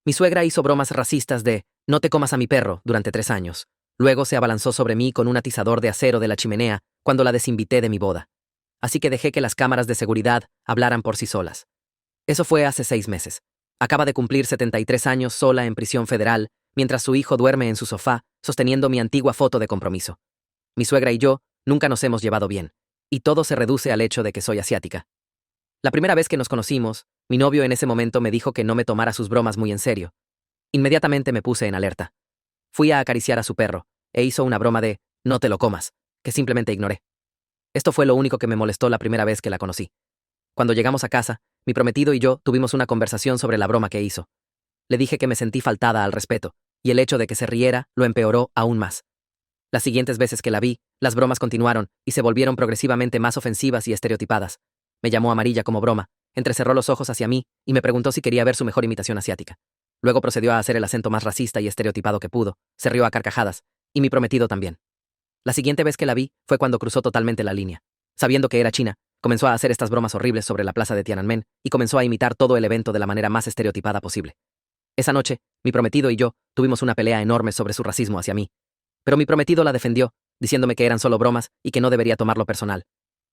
Mi suegra hizo bromas racistas de «no te comas a mi perro» durante 3 años. Luego se abalanzó sobre mí con un atizador de acero de la chimenea cuando la desinvité de mi boda. Así que dejé que las cámaras de seguridad hablaran por sí solas. Eso fue hace 6 meses. Acaba de cumplir 73 años sola en prisión federal, mientras su hijo duerme en su sofá, sosteniendo mi antigua foto de compromiso. Mi suegra y yo nunca nos hemos llevado bien, y todo se reduce al hecho de que soy asiática. La primera vez que nos conocimos, mi novio en ese momento me dijo que no me tomara sus bromas muy en serio. Inmediatamente me puse en alerta. Fui a acariciar a su perro, e hizo una broma de «no te lo comas», que simplemente ignoré. Esto fue lo único que me molestó la primera vez que la conocí. Cuando llegamos a casa, mi prometido y yo tuvimos una conversación sobre la broma que hizo. Le dije que me sentí faltada al respeto, y el hecho de que se riera lo empeoró aún más. Las siguientes veces que la vi, las bromas continuaron y se volvieron progresivamente más ofensivas y estereotipadas. Me llamó amarilla como broma, entrecerró los ojos hacia mí y me preguntó si quería ver su mejor imitación asiática. Luego procedió a hacer el acento más racista y estereotipado que pudo, se rió a carcajadas, y mi prometido también. La siguiente vez que la vi fue cuando cruzó totalmente la línea. Sabiendo que era china, comenzó a hacer estas bromas horribles sobre la plaza de Tiananmen y comenzó a imitar todo el evento de la manera más estereotipada posible. Esa noche, mi prometido y yo tuvimos una pelea enorme sobre su racismo hacia mí. Pero mi prometido la defendió, diciéndome que eran solo bromas y que no debería tomarlo personal.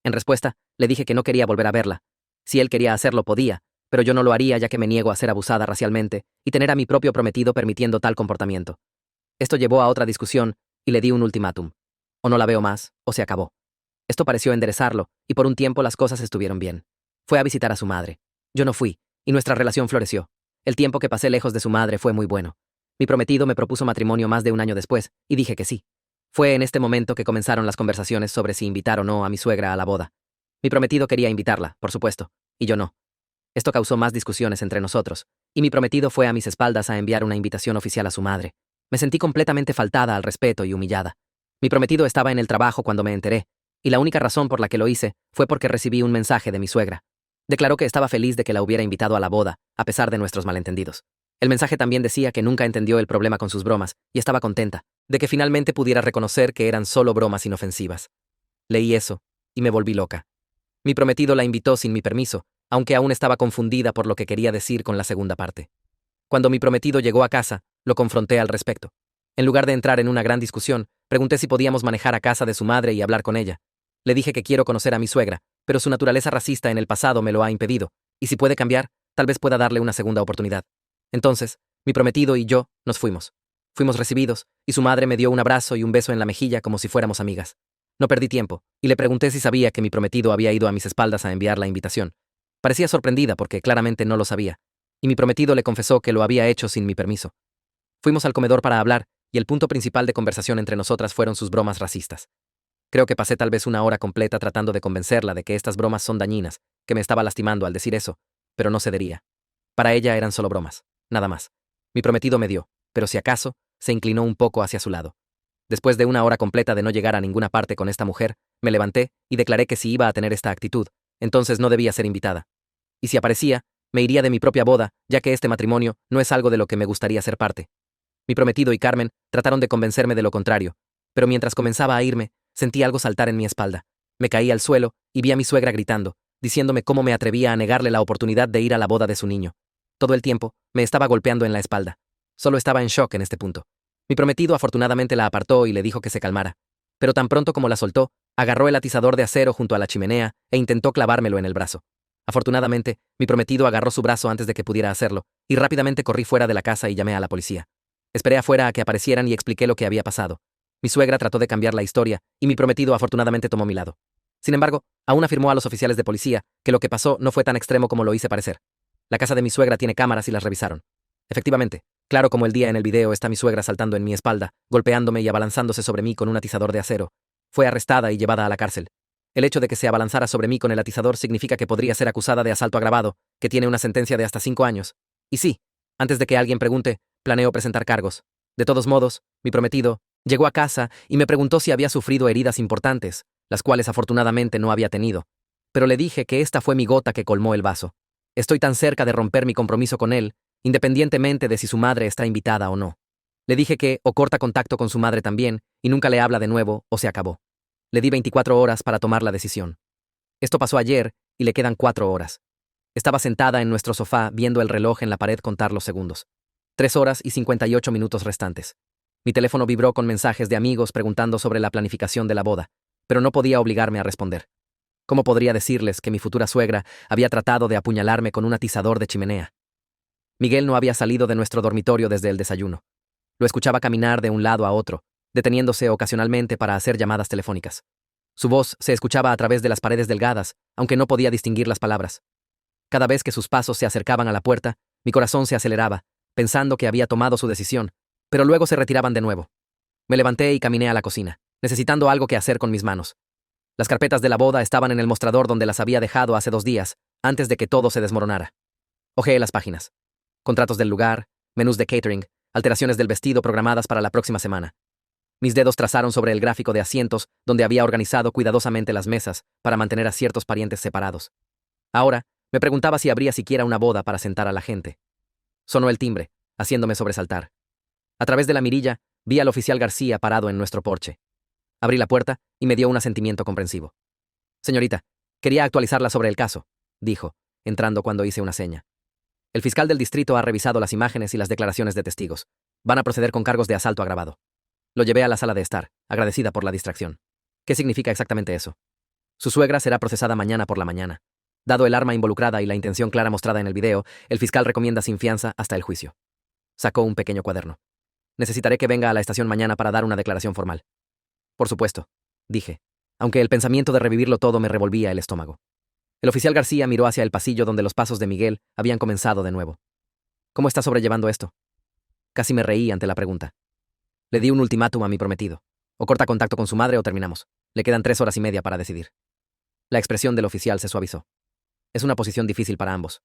En respuesta, le dije que no quería volver a verla. Si él quería hacerlo, podía, pero yo no lo haría ya que me niego a ser abusada racialmente y tener a mi propio prometido permitiendo tal comportamiento. Esto llevó a otra discusión y le di un ultimátum. O no la veo más, o se acabó. Esto pareció enderezarlo, y por un tiempo las cosas estuvieron bien. Fue a visitar a su madre. Yo no fui, y nuestra relación floreció. El tiempo que pasé lejos de su madre fue muy bueno. Mi prometido me propuso matrimonio más de un año después, y dije que sí. Fue en este momento que comenzaron las conversaciones sobre si invitar o no a mi suegra a la boda. Mi prometido quería invitarla, por supuesto, y yo no. Esto causó más discusiones entre nosotros, y mi prometido fue a mis espaldas a enviar una invitación oficial a su madre. Me sentí completamente faltada al respeto y humillada. Mi prometido estaba en el trabajo cuando me enteré, y la única razón por la que lo hice fue porque recibí un mensaje de mi suegra. Declaró que estaba feliz de que la hubiera invitado a la boda, a pesar de nuestros malentendidos. El mensaje también decía que nunca entendió el problema con sus bromas, y estaba contenta de que finalmente pudiera reconocer que eran solo bromas inofensivas. Leí eso, y me volví loca. Mi prometido la invitó sin mi permiso, aunque aún estaba confundida por lo que quería decir con la segunda parte. Cuando mi prometido llegó a casa, lo confronté al respecto. En lugar de entrar en una gran discusión, pregunté si podíamos manejar a casa de su madre y hablar con ella. Le dije que quiero conocer a mi suegra, pero su naturaleza racista en el pasado me lo ha impedido, y si puede cambiar, tal vez pueda darle una segunda oportunidad. Entonces, mi prometido y yo nos fuimos. Fuimos recibidos, y su madre me dio un abrazo y un beso en la mejilla como si fuéramos amigas. No perdí tiempo, y le pregunté si sabía que mi prometido había ido a mis espaldas a enviar la invitación. Parecía sorprendida porque claramente no lo sabía, y mi prometido le confesó que lo había hecho sin mi permiso. Fuimos al comedor para hablar, y el punto principal de conversación entre nosotras fueron sus bromas racistas. Creo que pasé tal vez una hora completa tratando de convencerla de que estas bromas son dañinas, que me estaba lastimando al decir eso, pero no cedería. Para ella eran solo bromas, nada más. Mi prometido me dio, pero si acaso, se inclinó un poco hacia su lado. Después de una hora completa de no llegar a ninguna parte con esta mujer, me levanté y declaré que si iba a tener esta actitud, entonces no debía ser invitada. Y si aparecía, me iría de mi propia boda, ya que este matrimonio no es algo de lo que me gustaría ser parte. Mi prometido y Carmen trataron de convencerme de lo contrario, pero mientras comenzaba a irme, sentí algo saltar en mi espalda. Me caí al suelo y vi a mi suegra gritando, diciéndome cómo me atrevía a negarle la oportunidad de ir a la boda de su niño. Todo el tiempo, me estaba golpeando en la espalda. Solo estaba en shock en este punto. Mi prometido afortunadamente la apartó y le dijo que se calmara. Pero tan pronto como la soltó, agarró el atizador de acero junto a la chimenea e intentó clavármelo en el brazo. Afortunadamente, mi prometido agarró su brazo antes de que pudiera hacerlo, y rápidamente corrí fuera de la casa y llamé a la policía. Esperé afuera a que aparecieran y expliqué lo que había pasado. Mi suegra trató de cambiar la historia, y mi prometido afortunadamente tomó mi lado. Sin embargo, aún afirmó a los oficiales de policía que lo que pasó no fue tan extremo como lo hice parecer. La casa de mi suegra tiene cámaras y las revisaron. Efectivamente, claro como el día en el video está mi suegra saltando en mi espalda, golpeándome y abalanzándose sobre mí con un atizador de acero. Fue arrestada y llevada a la cárcel. El hecho de que se abalanzara sobre mí con el atizador significa que podría ser acusada de asalto agravado, que tiene una sentencia de hasta 5 años. Y sí, antes de que alguien pregunte, planeo presentar cargos. De todos modos, mi prometido llegó a casa y me preguntó si había sufrido heridas importantes, las cuales afortunadamente no había tenido. Pero le dije que esta fue mi gota que colmó el vaso. Estoy tan cerca de romper mi compromiso con él, independientemente de si su madre está invitada o no. Le dije que o corta contacto con su madre también y nunca le habla de nuevo o se acabó. Le di 24 horas para tomar la decisión. Esto pasó ayer y le quedan 4 horas. Estaba sentada en nuestro sofá viendo el reloj en la pared contar los segundos. 3 horas y 58 minutos restantes. Mi teléfono vibró con mensajes de amigos preguntando sobre la planificación de la boda, pero no podía obligarme a responder. ¿Cómo podría decirles que mi futura suegra había tratado de apuñalarme con un atizador de chimenea? Miguel no había salido de nuestro dormitorio desde el desayuno. Lo escuchaba caminar de un lado a otro, deteniéndose ocasionalmente para hacer llamadas telefónicas. Su voz se escuchaba a través de las paredes delgadas, aunque no podía distinguir las palabras. Cada vez que sus pasos se acercaban a la puerta, mi corazón se aceleraba, pensando que había tomado su decisión, pero luego se retiraban de nuevo. Me levanté y caminé a la cocina, necesitando algo que hacer con mis manos. Las carpetas de la boda estaban en el mostrador donde las había dejado hace 2 días, antes de que todo se desmoronara. Hojeé las páginas. Contratos del lugar, menús de catering, alteraciones del vestido programadas para la próxima semana. Mis dedos trazaron sobre el gráfico de asientos donde había organizado cuidadosamente las mesas para mantener a ciertos parientes separados. Ahora, me preguntaba si habría siquiera una boda para sentar a la gente. Sonó el timbre, haciéndome sobresaltar. A través de la mirilla, vi al oficial García parado en nuestro porche. Abrí la puerta y me dio un asentimiento comprensivo. Señorita, quería actualizarla sobre el caso, dijo, entrando cuando hice una seña. El fiscal del distrito ha revisado las imágenes y las declaraciones de testigos. Van a proceder con cargos de asalto agravado. Lo llevé a la sala de estar, agradecida por la distracción. ¿Qué significa exactamente eso? Su suegra será procesada mañana por la mañana. Dado el arma involucrada y la intención clara mostrada en el video, el fiscal recomienda sin fianza hasta el juicio. Sacó un pequeño cuaderno. Necesitaré que venga a la estación mañana para dar una declaración formal. Por supuesto, dije, aunque el pensamiento de revivirlo todo me revolvía el estómago. El oficial García miró hacia el pasillo donde los pasos de Miguel habían comenzado de nuevo. ¿Cómo está sobrellevando esto? Casi me reí ante la pregunta. Le di un ultimátum a mi prometido. O corta contacto con su madre o terminamos. Le quedan 3 horas y media para decidir. La expresión del oficial se suavizó. Es una posición difícil para ambos.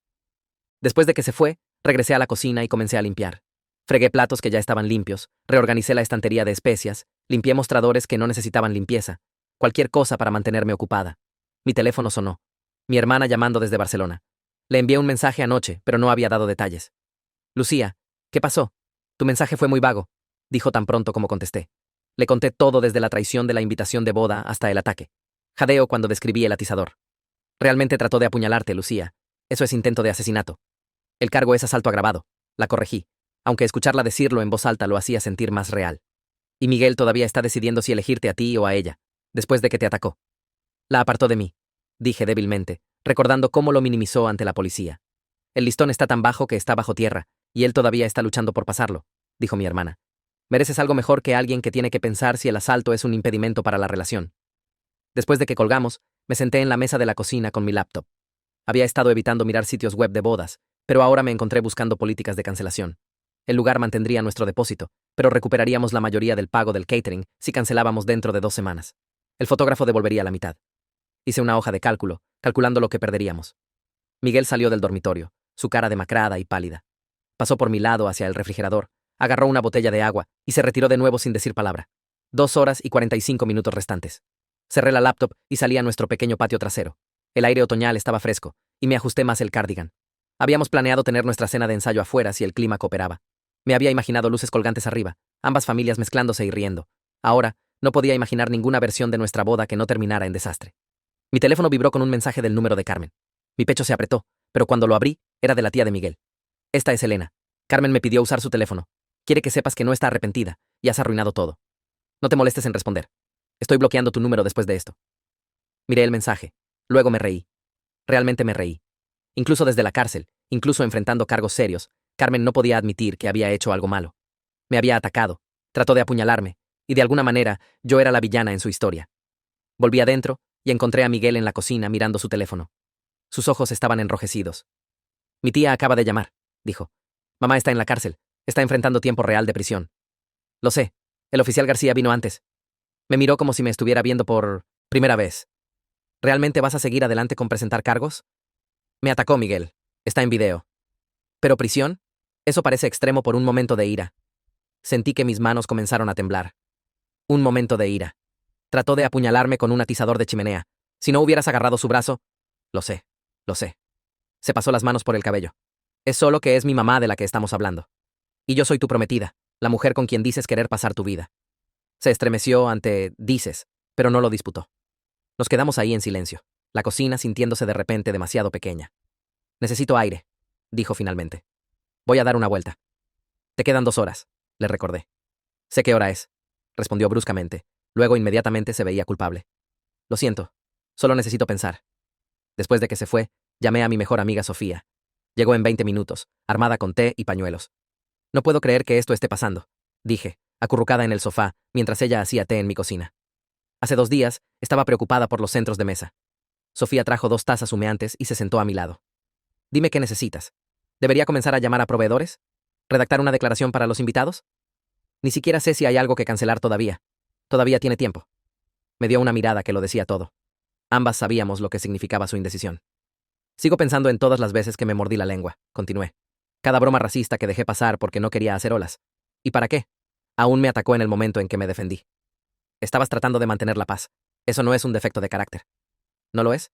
Después de que se fue, regresé a la cocina y comencé a limpiar. Fregué platos que ya estaban limpios, reorganicé la estantería de especias, limpié mostradores que no necesitaban limpieza, cualquier cosa para mantenerme ocupada. Mi teléfono sonó. Mi hermana llamando desde Barcelona. Le envié un mensaje anoche, pero no había dado detalles. Lucía, ¿qué pasó? Tu mensaje fue muy vago, dijo tan pronto como contesté. Le conté todo desde la traición de la invitación de boda hasta el ataque. Jadeo cuando describí el atizador. Realmente trató de apuñalarte, Lucía. Eso es intento de asesinato. El cargo es asalto agravado. La corregí, aunque escucharla decirlo en voz alta lo hacía sentir más real. Y Miguel todavía está decidiendo si elegirte a ti o a ella, después de que te atacó. La apartó de mí, dije débilmente, recordando cómo lo minimizó ante la policía. El listón está tan bajo que está bajo tierra, y él todavía está luchando por pasarlo, dijo mi hermana. Mereces algo mejor que alguien que tiene que pensar si el asalto es un impedimento para la relación. Después de que colgamos, me senté en la mesa de la cocina con mi laptop. Había estado evitando mirar sitios web de bodas, pero ahora me encontré buscando políticas de cancelación. El lugar mantendría nuestro depósito, pero recuperaríamos la mayoría del pago del catering si cancelábamos dentro de 2 semanas. El fotógrafo devolvería la mitad. Hice una hoja de cálculo, calculando lo que perderíamos. Miguel salió del dormitorio, su cara demacrada y pálida. Pasó por mi lado hacia el refrigerador, agarró una botella de agua y se retiró de nuevo sin decir palabra. 2 horas y 45 minutos restantes. Cerré la laptop y salí a nuestro pequeño patio trasero. El aire otoñal estaba fresco, y me ajusté más el cardigan. Habíamos planeado tener nuestra cena de ensayo afuera si el clima cooperaba. Me había imaginado luces colgantes arriba, ambas familias mezclándose y riendo. Ahora, no podía imaginar ninguna versión de nuestra boda que no terminara en desastre. Mi teléfono vibró con un mensaje del número de Carmen. Mi pecho se apretó, pero cuando lo abrí, era de la tía de Miguel. Esta es Elena. Carmen me pidió usar su teléfono. Quiere que sepas que no está arrepentida, y has arruinado todo. No te molestes en responder. Estoy bloqueando tu número después de esto. Miré el mensaje. Luego me reí. Realmente me reí. Incluso desde la cárcel, incluso enfrentando cargos serios, Carmen no podía admitir que había hecho algo malo. Me había atacado, trató de apuñalarme, y de alguna manera yo era la villana en su historia. Volví adentro y encontré a Miguel en la cocina mirando su teléfono. Sus ojos estaban enrojecidos. Mi tía acaba de llamar, dijo. Mamá está en la cárcel, está enfrentando tiempo real de prisión. Lo sé, el oficial García vino antes. Me miró como si me estuviera viendo por primera vez. ¿Realmente vas a seguir adelante con presentar cargos? Me atacó Miguel. Está en video. ¿Pero prisión? Eso parece extremo por un momento de ira. Sentí que mis manos comenzaron a temblar. Un momento de ira. Trató de apuñalarme con un atizador de chimenea. Si no hubieras agarrado su brazo... Lo sé, lo sé. Se pasó las manos por el cabello. Es solo que es mi mamá de la que estamos hablando. Y yo soy tu prometida, la mujer con quien dices querer pasar tu vida. Se estremeció ante dices, pero no lo disputó. Nos quedamos ahí en silencio, la cocina sintiéndose de repente demasiado pequeña. Necesito aire, dijo finalmente. Voy a dar una vuelta. Te quedan 2 horas, le recordé. Sé qué hora es, respondió bruscamente. Luego inmediatamente se veía culpable. Lo siento, solo necesito pensar. Después de que se fue, llamé a mi mejor amiga Sofía. Llegó en 20 minutos, armada con té y pañuelos. No puedo creer que esto esté pasando, dije, acurrucada en el sofá, mientras ella hacía té en mi cocina. Hace 2 días, estaba preocupada por los centros de mesa. Sofía trajo 2 tazas humeantes y se sentó a mi lado. Dime qué necesitas. ¿Debería comenzar a llamar a proveedores? ¿Redactar una declaración para los invitados? Ni siquiera sé si hay algo que cancelar todavía. Todavía tiene tiempo. Me dio una mirada que lo decía todo. Ambas sabíamos lo que significaba su indecisión. Sigo pensando en todas las veces que me mordí la lengua, continué. Cada broma racista que dejé pasar porque no quería hacer olas. ¿Y para qué? Aún me atacó en el momento en que me defendí. Estabas tratando de mantener la paz. Eso no es un defecto de carácter. ¿No lo es?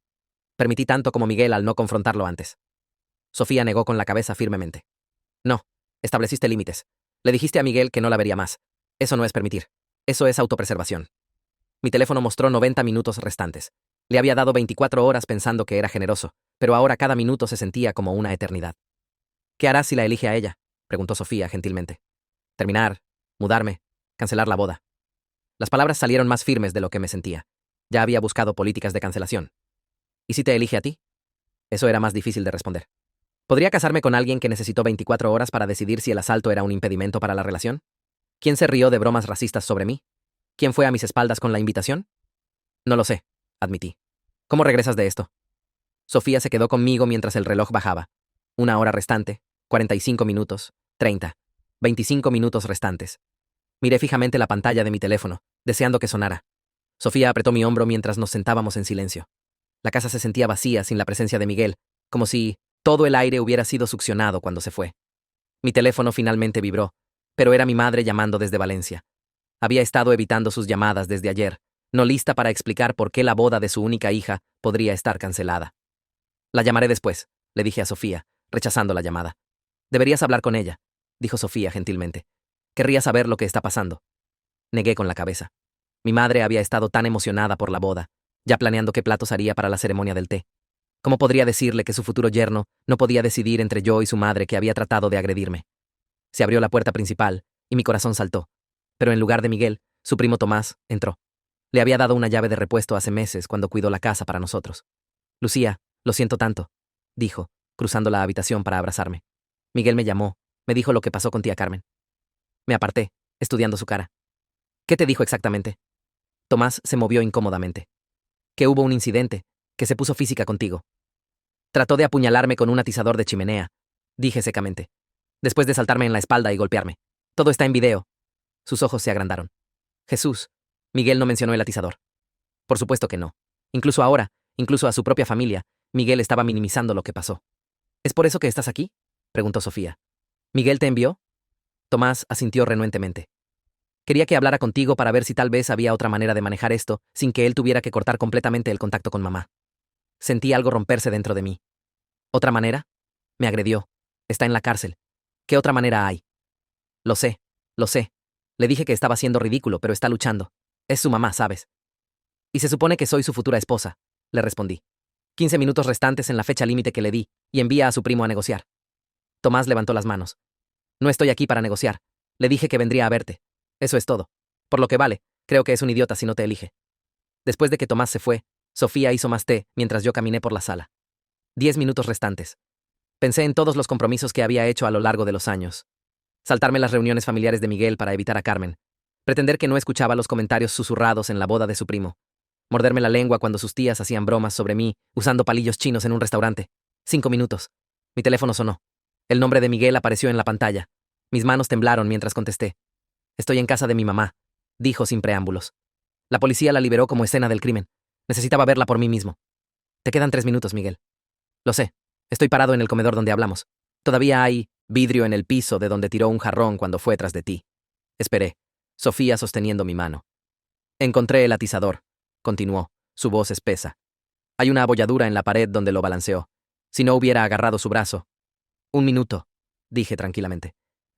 Permití tanto como Miguel al no confrontarlo antes. Sofía negó con la cabeza firmemente. No, estableciste límites. Le dijiste a Miguel que no la vería más. Eso no es permitir. Eso es autopreservación. Mi teléfono mostró 90 minutos restantes. Le había dado 24 horas pensando que era generoso, pero ahora cada minuto se sentía como una eternidad. ¿Qué harás si la elige a ella?, preguntó Sofía gentilmente. Terminar, mudarme, cancelar la boda. Las palabras salieron más firmes de lo que me sentía. Ya había buscado políticas de cancelación. ¿Y si te elige a ti? Eso era más difícil de responder. ¿Podría casarme con alguien que necesitó 24 horas para decidir si el asalto era un impedimento para la relación? ¿Quién se rió de bromas racistas sobre mí? ¿Quién fue a mis espaldas con la invitación? No lo sé, admití. ¿Cómo regresas de esto? Sofía se quedó conmigo mientras el reloj bajaba. 1 hora restante, 45 minutos, 30, 25 minutos restantes. Miré fijamente la pantalla de mi teléfono, deseando que sonara. Sofía apretó mi hombro mientras nos sentábamos en silencio. La casa se sentía vacía sin la presencia de Miguel, como si todo el aire hubiera sido succionado cuando se fue. Mi teléfono finalmente vibró, pero era mi madre llamando desde Valencia. Había estado evitando sus llamadas desde ayer, no lista para explicar por qué la boda de su única hija podría estar cancelada. La llamaré después, le dije a Sofía, rechazando la llamada. Deberías hablar con ella, dijo Sofía gentilmente. Querría saber lo que está pasando. Negué con la cabeza. Mi madre había estado tan emocionada por la boda, ya planeando qué platos haría para la ceremonia del té. ¿Cómo podría decirle que su futuro yerno no podía decidir entre yo y su madre que había tratado de agredirme? Se abrió la puerta principal, y mi corazón saltó. Pero en lugar de Miguel, su primo Tomás entró. Le había dado una llave de repuesto hace meses cuando cuidó la casa para nosotros. Lucía, lo siento tanto, dijo, cruzando la habitación para abrazarme. Miguel me llamó, me dijo lo que pasó con tía Carmen. Me aparté, estudiando su cara. ¿Qué te dijo exactamente? Tomás se movió incómodamente. Que hubo un incidente, que se puso física contigo. Trató de apuñalarme con un atizador de chimenea, dije secamente, después de saltarme en la espalda y golpearme. Todo está en video. Sus ojos se agrandaron. Jesús, Miguel no mencionó el atizador. Por supuesto que no. Incluso ahora, incluso a su propia familia, Miguel estaba minimizando lo que pasó. ¿Es por eso que estás aquí?, preguntó Sofía. ¿Miguel te envió? Tomás asintió renuentemente. Quería que hablara contigo para ver si tal vez había otra manera de manejar esto sin que él tuviera que cortar completamente el contacto con mamá. Sentí algo romperse dentro de mí. ¿Otra manera? Me agredió. Está en la cárcel. ¿Qué otra manera hay? Lo sé, lo sé. Le dije que estaba siendo ridículo, pero está luchando. Es su mamá, ¿sabes? Y se supone que soy su futura esposa, le respondí. 15 minutos restantes en la fecha límite que le di, y envía a su primo a negociar. Tomás levantó las manos. No estoy aquí para negociar. Le dije que vendría a verte. Eso es todo. Por lo que vale, creo que es un idiota si no te elige. Después de que Tomás se fue, Sofía hizo más té mientras yo caminé por la sala. 10 minutos restantes. Pensé en todos los compromisos que había hecho a lo largo de los años. Saltarme las reuniones familiares de Miguel para evitar a Carmen. Pretender que no escuchaba los comentarios susurrados en la boda de su primo. Morderme la lengua cuando sus tías hacían bromas sobre mí usando palillos chinos en un restaurante. 5 minutos. Mi teléfono sonó. El nombre de Miguel apareció en la pantalla. Mis manos temblaron mientras contesté. Estoy en casa de mi mamá, dijo sin preámbulos. La policía la liberó como escena del crimen. Necesitaba verla por mí mismo. Te quedan 3 minutos, Miguel. Lo sé. Estoy parado en el comedor donde hablamos. Todavía hay vidrio en el piso de donde tiró un jarrón cuando fue tras de ti. Esperé, Sofía sosteniendo mi mano. Encontré el atizador, continuó, su voz espesa. Hay una abolladura en la pared donde lo balanceó. Si no hubiera agarrado su brazo. 1 minuto, dije tranquilamente.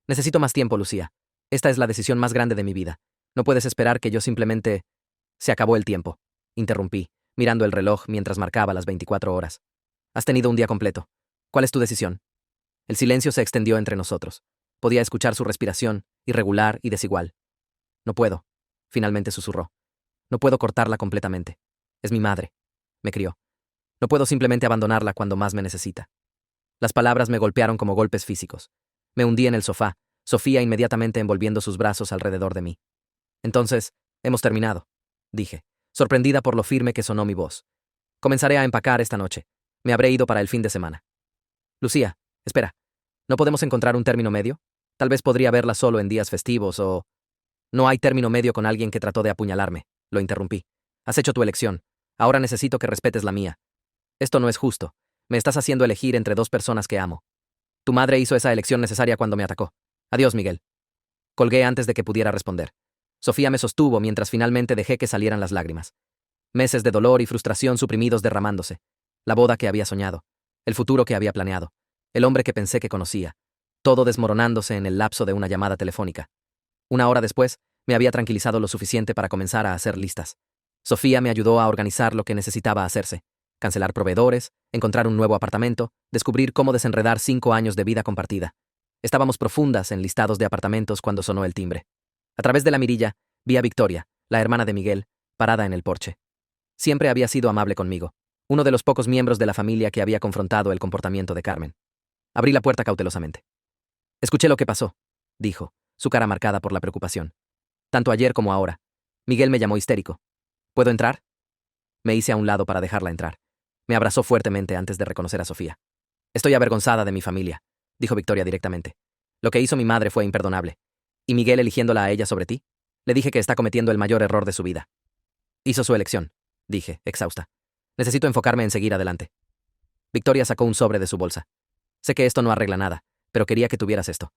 Necesito más tiempo, Lucía. Esta es la decisión más grande de mi vida. No puedes esperar que yo simplemente... Se acabó el tiempo, interrumpí, mirando el reloj mientras marcaba las 24 horas. Has tenido un día completo. ¿Cuál es tu decisión? El silencio se extendió entre nosotros. Podía escuchar su respiración, irregular y desigual. No puedo, finalmente susurró. No puedo cortarla completamente. Es mi madre. Me crió. No puedo simplemente abandonarla cuando más me necesita. Las palabras me golpearon como golpes físicos. Me hundí en el sofá, Sofía inmediatamente envolviendo sus brazos alrededor de mí. Entonces, hemos terminado, dije, sorprendida por lo firme que sonó mi voz. Comenzaré a empacar esta noche. Me habré ido para el fin de semana. Lucía, espera. ¿No podemos encontrar un término medio? Tal vez podría verla solo en días festivos o... No hay término medio con alguien que trató de apuñalarme, lo interrumpí. Has hecho tu elección. Ahora necesito que respetes la mía. Esto no es justo. Me estás haciendo elegir entre dos personas que amo. Tu madre hizo esa elección necesaria cuando me atacó. Adiós, Miguel. Colgué antes de que pudiera responder. Sofía me sostuvo mientras finalmente dejé que salieran las lágrimas. Meses de dolor y frustración suprimidos derramándose. La boda que había soñado. El futuro que había planeado. El hombre que pensé que conocía. Todo desmoronándose en el lapso de una llamada telefónica. Una hora después, me había tranquilizado lo suficiente para comenzar a hacer listas. Sofía me ayudó a organizar lo que necesitaba hacerse. Cancelar proveedores, encontrar un nuevo apartamento, descubrir cómo desenredar 5 años de vida compartida. Estábamos profundas en listados de apartamentos cuando sonó el timbre. A través de la mirilla, vi a Victoria, la hermana de Miguel, parada en el porche. Siempre había sido amable conmigo, uno de los pocos miembros de la familia que había confrontado el comportamiento de Carmen. Abrí la puerta cautelosamente. Escuché lo que pasó, dijo, su cara marcada por la preocupación. Tanto ayer como ahora. Miguel me llamó histérico. ¿Puedo entrar? Me hice a un lado para dejarla entrar. Me abrazó fuertemente antes de reconocer a Sofía. Estoy avergonzada de mi familia, dijo Victoria directamente. Lo que hizo mi madre fue imperdonable. ¿Y Miguel eligiéndola a ella sobre ti? Le dije que está cometiendo el mayor error de su vida. Hizo su elección, dije, exhausta. Necesito enfocarme en seguir adelante. Victoria sacó un sobre de su bolsa. Sé que esto no arregla nada, pero quería que tuvieras esto.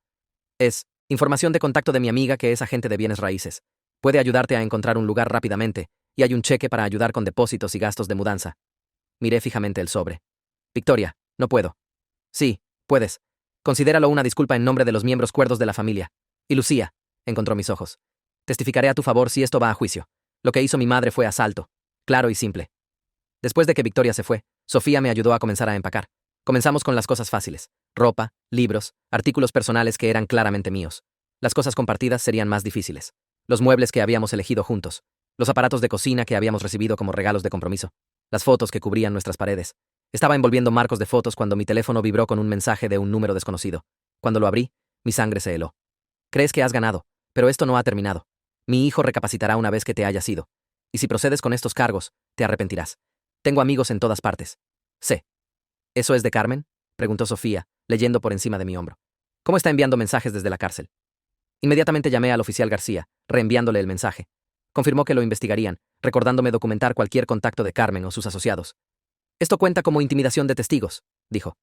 Es información de contacto de mi amiga que es agente de bienes raíces. Puede ayudarte a encontrar un lugar rápidamente, y hay un cheque para ayudar con depósitos y gastos de mudanza. Miré fijamente el sobre. Victoria, no puedo. Sí, puedes. Considéralo una disculpa en nombre de los miembros cuerdos de la familia. Y Lucía, encontró mis ojos. Testificaré a tu favor si esto va a juicio. Lo que hizo mi madre fue asalto. Claro y simple. Después de que Victoria se fue, Sofía me ayudó a comenzar a empacar. Comenzamos con las cosas fáciles. Ropa, libros, artículos personales que eran claramente míos. Las cosas compartidas serían más difíciles. Los muebles que habíamos elegido juntos. Los aparatos de cocina que habíamos recibido como regalos de compromiso. Las fotos que cubrían nuestras paredes. Estaba envolviendo marcos de fotos cuando mi teléfono vibró con un mensaje de un número desconocido. Cuando lo abrí, mi sangre se heló. Crees que has ganado, pero esto no ha terminado. Mi hijo recapacitará una vez que te hayas ido. Y si procedes con estos cargos, te arrepentirás. Tengo amigos en todas partes. Sé. ¿Eso es de Carmen?, preguntó Sofía, leyendo por encima de mi hombro. ¿Cómo está enviando mensajes desde la cárcel? Inmediatamente llamé al oficial García, reenviándole el mensaje. Confirmó que lo investigarían, recordándome documentar cualquier contacto de Carmen o sus asociados. Esto cuenta como intimidación de testigos, dijo.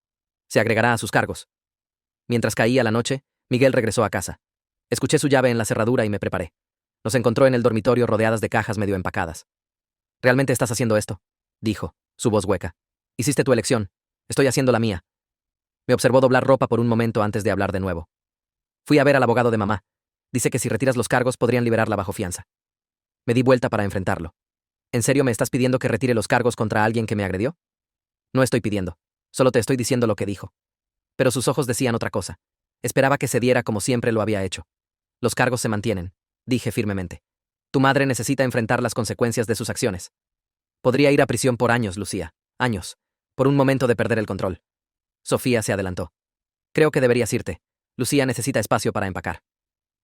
Se agregará a sus cargos. Mientras caía la noche, Miguel regresó a casa. Escuché su llave en la cerradura y me preparé. Nos encontró en el dormitorio rodeadas de cajas medio empacadas. ¿Realmente estás haciendo esto?, dijo, su voz hueca. Hiciste tu elección. Estoy haciendo la mía. Me observó doblar ropa por un momento antes de hablar de nuevo. Fui a ver al abogado de mamá. Dice que si retiras los cargos podrían liberarla bajo fianza. Me di vuelta para enfrentarlo. ¿En serio me estás pidiendo que retire los cargos contra alguien que me agredió? No estoy pidiendo. Solo te estoy diciendo lo que dijo. Pero sus ojos decían otra cosa. Esperaba que cediera como siempre lo había hecho. Los cargos se mantienen, dije firmemente. Tu madre necesita enfrentar las consecuencias de sus acciones. Podría ir a prisión por años, Lucía. Años. Por un momento de perder el control. Sofía se adelantó. Creo que deberías irte. Lucía necesita espacio para empacar.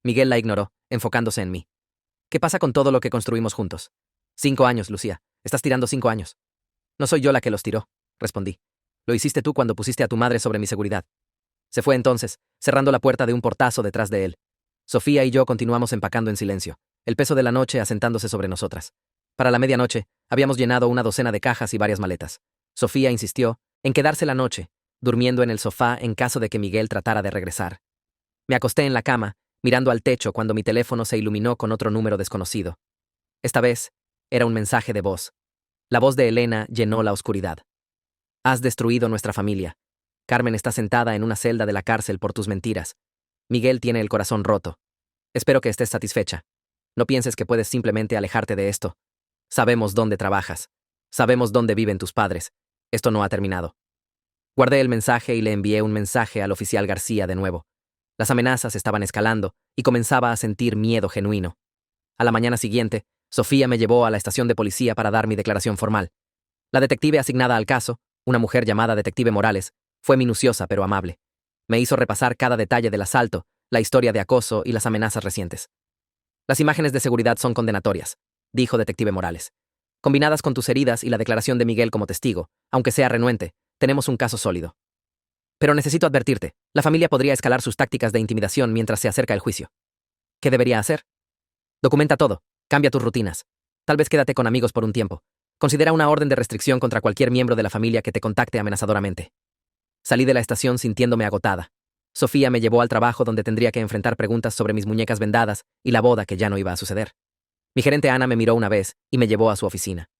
Miguel la ignoró, enfocándose en mí. ¿Qué pasa con todo lo que construimos juntos? 5 años, Lucía. Estás tirando 5 años. No soy yo la que los tiró, respondí. Lo hiciste tú cuando pusiste a tu madre sobre mi seguridad. Se fue entonces, cerrando la puerta de un portazo detrás de él. Sofía y yo continuamos empacando en silencio, el peso de la noche asentándose sobre nosotras. Para la medianoche, habíamos llenado una docena de cajas y varias maletas. Sofía insistió en quedarse la noche, durmiendo en el sofá en caso de que Miguel tratara de regresar. Me acosté en la cama, mirando al techo cuando mi teléfono se iluminó con otro número desconocido. Esta vez, era un mensaje de voz. La voz de Elena llenó la oscuridad. Has destruido nuestra familia. Carmen está sentada en una celda de la cárcel por tus mentiras. Miguel tiene el corazón roto. Espero que estés satisfecha. No pienses que puedes simplemente alejarte de esto. Sabemos dónde trabajas. Sabemos dónde viven tus padres. Esto no ha terminado. Guardé el mensaje y le envié un mensaje al oficial García de nuevo. Las amenazas estaban escalando y comenzaba a sentir miedo genuino. A la mañana siguiente, Sofía me llevó a la estación de policía para dar mi declaración formal. La detective asignada al caso, una mujer llamada Detective Morales, fue minuciosa pero amable. Me hizo repasar cada detalle del asalto, la historia de acoso y las amenazas recientes. Las imágenes de seguridad son condenatorias, dijo Detective Morales. Combinadas con tus heridas y la declaración de Miguel como testigo, aunque sea renuente, tenemos un caso sólido. Pero necesito advertirte, la familia podría escalar sus tácticas de intimidación mientras se acerca el juicio. ¿Qué debería hacer? Documenta todo, cambia tus rutinas. Tal vez quédate con amigos por un tiempo. Considera una orden de restricción contra cualquier miembro de la familia que te contacte amenazadoramente. Salí de la estación sintiéndome agotada. Sofía me llevó al trabajo donde tendría que enfrentar preguntas sobre mis muñecas vendadas y la boda que ya no iba a suceder. Mi gerente Ana me miró una vez y me llevó a su oficina.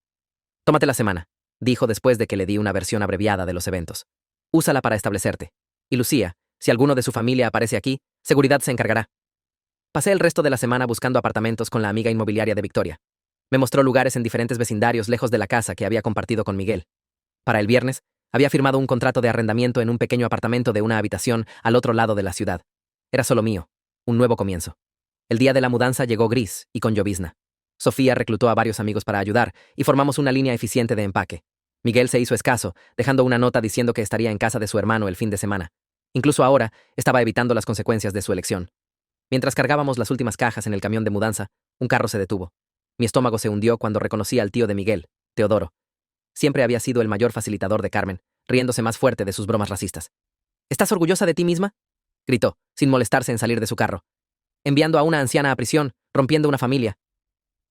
Tómate la semana, dijo después de que le di una versión abreviada de los eventos. Úsala para establecerte. Y Lucía, si alguno de su familia aparece aquí, seguridad se encargará. Pasé el resto de la semana buscando apartamentos con la amiga inmobiliaria de Victoria. Me mostró lugares en diferentes vecindarios lejos de la casa que había compartido con Miguel. Para el viernes, había firmado un contrato de arrendamiento en un pequeño apartamento de una habitación al otro lado de la ciudad. Era solo mío, un nuevo comienzo. El día de la mudanza llegó gris y con llovizna. Sofía reclutó a varios amigos para ayudar y formamos una línea eficiente de empaque. Miguel se hizo escaso, dejando una nota diciendo que estaría en casa de su hermano el fin de semana. Incluso ahora, estaba evitando las consecuencias de su elección. Mientras cargábamos las últimas cajas en el camión de mudanza, un carro se detuvo. Mi estómago se hundió cuando reconocí al tío de Miguel, Teodoro. Siempre había sido el mayor facilitador de Carmen, riéndose más fuerte de sus bromas racistas. ¿Estás orgullosa de ti misma?, gritó, sin molestarse en salir de su carro. Enviando a una anciana a prisión, rompiendo una familia.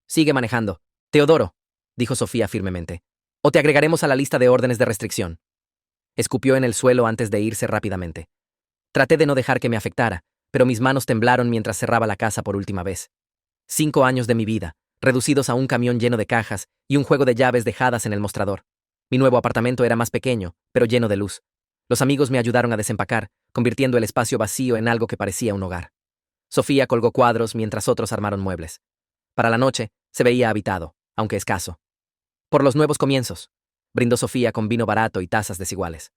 Sigue manejando. Teodoro, dijo Sofía firmemente. O te agregaremos a la lista de órdenes de restricción. Escupió en el suelo antes de irse rápidamente. Traté de no dejar que me afectara, pero mis manos temblaron mientras cerraba la casa por última vez. 5 años de mi vida, reducidos a un camión lleno de cajas y un juego de llaves dejadas en el mostrador. Mi nuevo apartamento era más pequeño, pero lleno de luz. Los amigos me ayudaron a desempacar, convirtiendo el espacio vacío en algo que parecía un hogar. Sofía colgó cuadros mientras otros armaron muebles. Para la noche, se veía habitado, aunque escaso. Por los nuevos comienzos, brindó Sofía con vino barato y tazas desiguales.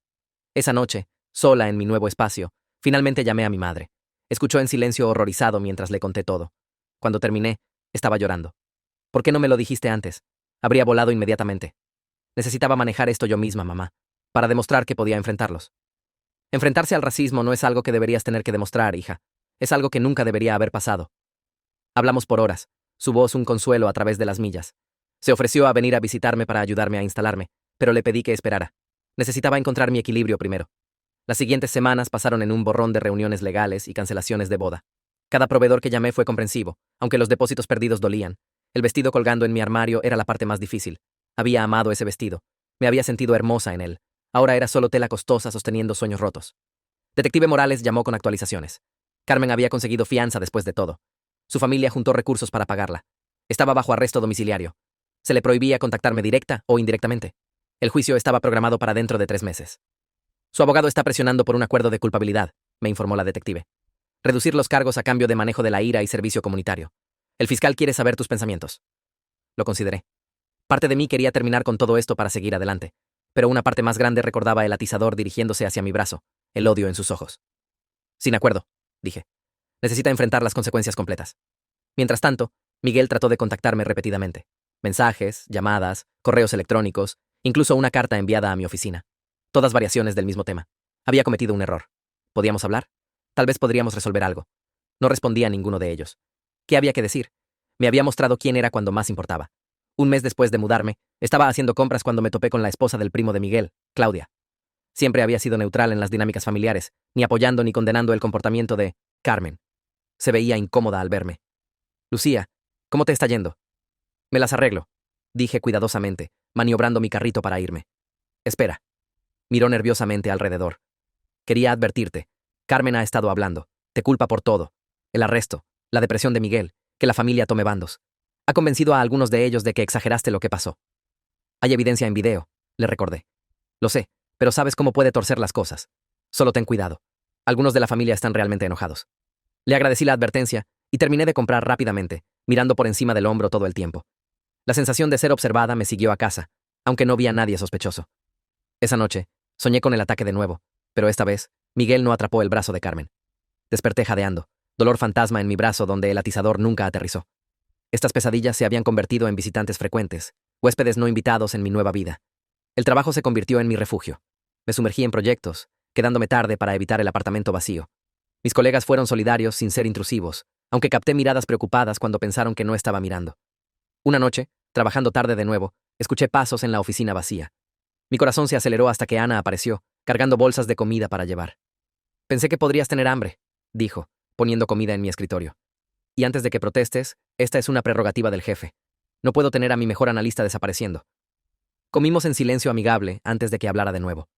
Esa noche, sola en mi nuevo espacio, finalmente llamé a mi madre. Escuchó en silencio horrorizado mientras le conté todo. Cuando terminé, estaba llorando. ¿Por qué no me lo dijiste antes? Habría volado inmediatamente. Necesitaba manejar esto yo misma, mamá, para demostrar que podía enfrentarlos. Enfrentarse al racismo no es algo que deberías tener que demostrar, hija. Es algo que nunca debería haber pasado. Hablamos por horas, su voz un consuelo a través de las millas. Se ofreció a venir a visitarme para ayudarme a instalarme, pero le pedí que esperara. Necesitaba encontrar mi equilibrio primero. Las siguientes semanas pasaron en un borrón de reuniones legales y cancelaciones de boda. Cada proveedor que llamé fue comprensivo, aunque los depósitos perdidos dolían. El vestido colgando en mi armario era la parte más difícil. Había amado ese vestido. Me había sentido hermosa en él. Ahora era solo tela costosa sosteniendo sueños rotos. Detective Morales llamó con actualizaciones. Carmen había conseguido fianza después de todo. Su familia juntó recursos para pagarla. Estaba bajo arresto domiciliario. Se le prohibía contactarme directa o indirectamente. El juicio estaba programado para dentro de 3 meses. Su abogado está presionando por un acuerdo de culpabilidad, me informó la detective. Reducir los cargos a cambio de manejo de la ira y servicio comunitario. El fiscal quiere saber tus pensamientos. Lo consideré. Parte de mí quería terminar con todo esto para seguir adelante, pero una parte más grande recordaba el atizador dirigiéndose hacia mi brazo, el odio en sus ojos. Sin acuerdo, dije. Necesita enfrentar las consecuencias completas. Mientras tanto, Miguel trató de contactarme repetidamente. Mensajes, llamadas, correos electrónicos, incluso una carta enviada a mi oficina. Todas variaciones del mismo tema. Había cometido un error. ¿Podíamos hablar? Tal vez podríamos resolver algo. No respondía a ninguno de ellos. ¿Qué había que decir? Me había mostrado quién era cuando más importaba. Un mes después de mudarme, estaba haciendo compras cuando me topé con la esposa del primo de Miguel, Claudia. Siempre había sido neutral en las dinámicas familiares, ni apoyando ni condenando el comportamiento de Carmen. Se veía incómoda al verme. Lucía, ¿cómo te está yendo? Me las arreglo, dije cuidadosamente, maniobrando mi carrito para irme. Espera. Miró nerviosamente alrededor. Quería advertirte. Carmen ha estado hablando. Te culpa por todo. El arresto, la depresión de Miguel, que la familia tome bandos. Ha convencido a algunos de ellos de que exageraste lo que pasó. Hay evidencia en video, le recordé. Lo sé, pero sabes cómo puede torcer las cosas. Solo ten cuidado. Algunos de la familia están realmente enojados. Le agradecí la advertencia y terminé de comprar rápidamente, mirando por encima del hombro todo el tiempo. La sensación de ser observada me siguió a casa, aunque no vi a nadie sospechoso. Esa noche, soñé con el ataque de nuevo, pero esta vez, Miguel no atrapó el brazo de Carmen. Desperté jadeando, dolor fantasma en mi brazo donde el atizador nunca aterrizó. Estas pesadillas se habían convertido en visitantes frecuentes, huéspedes no invitados en mi nueva vida. El trabajo se convirtió en mi refugio. Me sumergí en proyectos, quedándome tarde para evitar el apartamento vacío. Mis colegas fueron solidarios sin ser intrusivos, aunque capté miradas preocupadas cuando pensaron que no estaba mirando. Una noche, trabajando tarde de nuevo, escuché pasos en la oficina vacía. Mi corazón se aceleró hasta que Ana apareció, cargando bolsas de comida para llevar. Pensé que podrías tener hambre, dijo, poniendo comida en mi escritorio. Y antes de que protestes, esta es una prerrogativa del jefe. No puedo tener a mi mejor analista desapareciendo. Comimos en silencio amigable antes de que hablara de nuevo.